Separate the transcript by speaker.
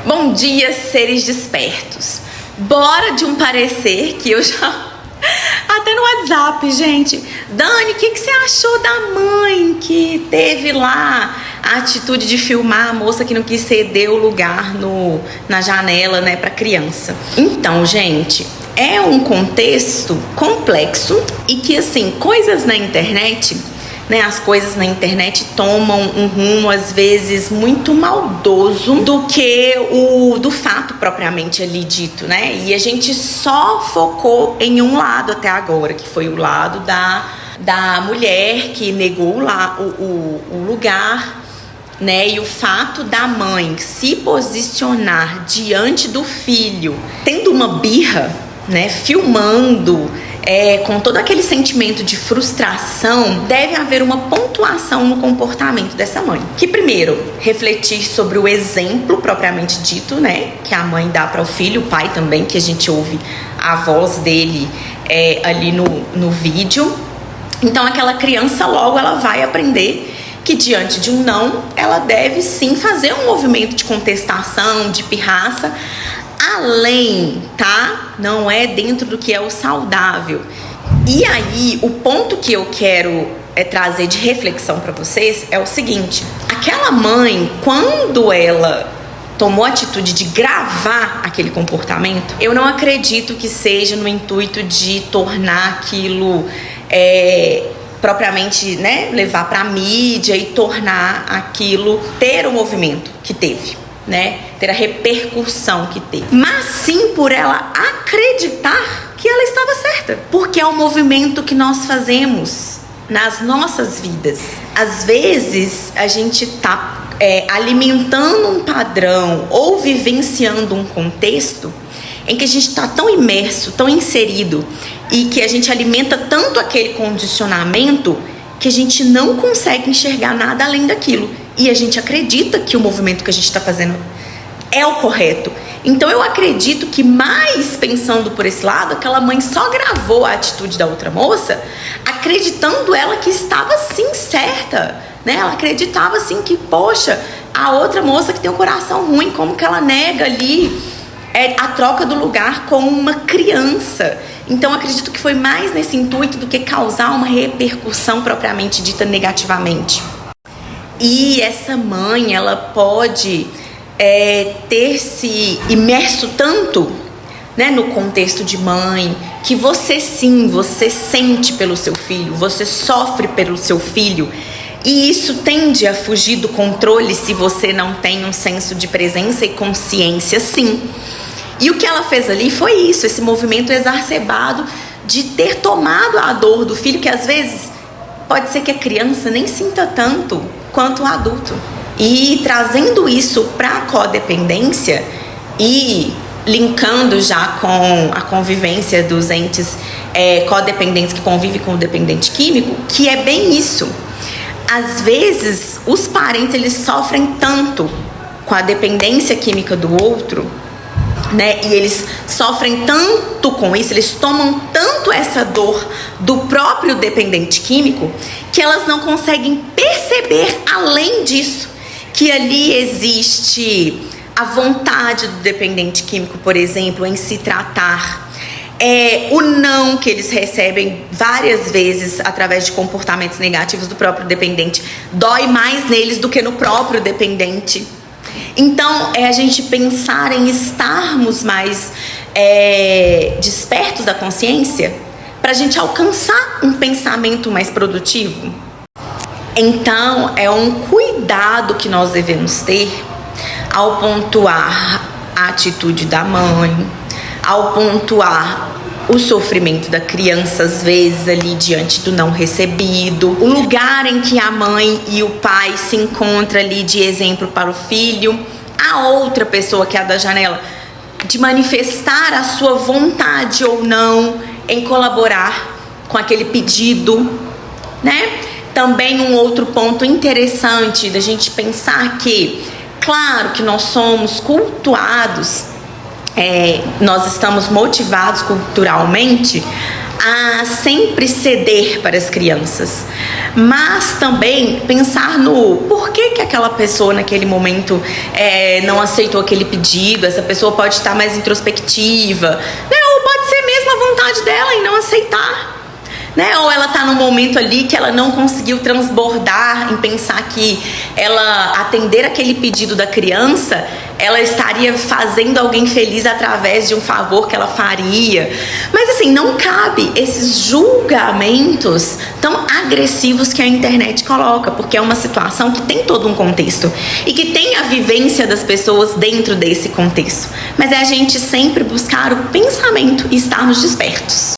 Speaker 1: Bom dia, seres despertos. Bora de um parecer que eu já... Até no WhatsApp, gente. Dani, o que você achou da mãe que teve lá a atitude de filmar a moça que não quis ceder o lugar na janela, né, pra criança? Então, gente, é um contexto complexo e que, assim, coisas na internet... As coisas na internet tomam um rumo, às vezes, muito maldoso do que do fato propriamente ali dito, né? E a gente só focou em um lado até agora, que foi o lado da mulher que negou o lugar, né? E o fato da mãe se posicionar diante do filho, tendo uma birra, né? Filmando... com todo aquele sentimento de frustração, deve haver uma pontuação no comportamento dessa mãe. Que primeiro, refletir sobre o exemplo propriamente dito, né? Que a mãe dá para o filho, o pai também, que a gente ouve a voz dele ali no vídeo. Então aquela criança logo ela vai aprender que diante de um não, ela deve sim fazer um movimento de contestação, de pirraça, além, tá? Não é dentro do que é o saudável. E aí, o ponto que eu quero trazer de reflexão para vocês é o seguinte: aquela mãe, quando ela tomou a atitude de gravar aquele comportamento, eu não acredito que seja no intuito de tornar aquilo propriamente, né, levar para a mídia e tornar aquilo ter o movimento que teve, né, ter a repercussão que teve, mas sim por ela acreditar que ela estava certa, porque é o movimento que nós fazemos nas nossas vidas. Às vezes a gente tá alimentando um padrão ou vivenciando um contexto em que a gente está tão imerso, tão inserido, e que a gente alimenta tanto aquele condicionamento que a gente não consegue enxergar nada além daquilo. E a gente acredita que o movimento que a gente está fazendo é o correto. Então eu acredito que, mais pensando por esse lado, aquela mãe só gravou a atitude da outra moça, acreditando ela que estava sim certa, né? Ela acreditava assim que, poxa, a outra moça que tem um coração ruim, como que ela nega ali a troca do lugar com uma criança? Então acredito que foi mais nesse intuito do que causar uma repercussão propriamente dita negativamente. E essa mãe, ela pode ter se imerso tanto, né, no contexto de mãe, que você sente pelo seu filho, você sofre pelo seu filho, e isso tende a fugir do controle se você não tem um senso de presença e consciência, sim. E o que ela fez ali foi isso, esse movimento exacerbado de ter tomado a dor do filho, que às vezes pode ser que a criança nem sinta tanto quanto o adulto. E trazendo isso para a codependência e linkando já com a convivência dos entes codependentes que convivem com o dependente químico, que é bem isso. Às vezes, os parentes eles sofrem tanto com a dependência química do outro, né? E eles sofrem tanto com isso, eles tomam tanto essa dor do próprio dependente químico, que elas não conseguem perceber, além disso, que ali existe a vontade do dependente químico, por exemplo, em se tratar. O não que eles recebem várias vezes através de comportamentos negativos do próprio dependente dói mais neles do que no próprio dependente. Então, a gente pensar em estarmos mais despertos da consciência para a gente alcançar um pensamento mais produtivo. Então, é um cuidado que nós devemos ter ao pontuar a atitude da mãe, ao pontuar o sofrimento da criança, às vezes ali diante do não recebido, o lugar em que a mãe e o pai se encontram ali de exemplo para o filho, a outra pessoa que é a da janela, de manifestar a sua vontade ou não em colaborar com aquele pedido, né? Também um outro ponto interessante da gente pensar que, claro que nós somos cultuados, nós estamos motivados culturalmente a sempre ceder para as crianças, mas também pensar no porquê que aquela pessoa naquele momento não aceitou aquele pedido. Essa pessoa pode estar mais introspectiva, né? Ou pode ser mesmo a vontade dela em não aceitar, né? Ou ela tá num momento ali que ela não conseguiu transbordar em pensar que ela atender aquele pedido da criança, ela estaria fazendo alguém feliz através de um favor que ela faria. Mas assim, não cabe esses julgamentos tão agressivos que a internet coloca, porque é uma situação que tem todo um contexto e que tem a vivência das pessoas dentro desse contexto. Mas é a gente sempre buscar o pensamento e estarmos despertos.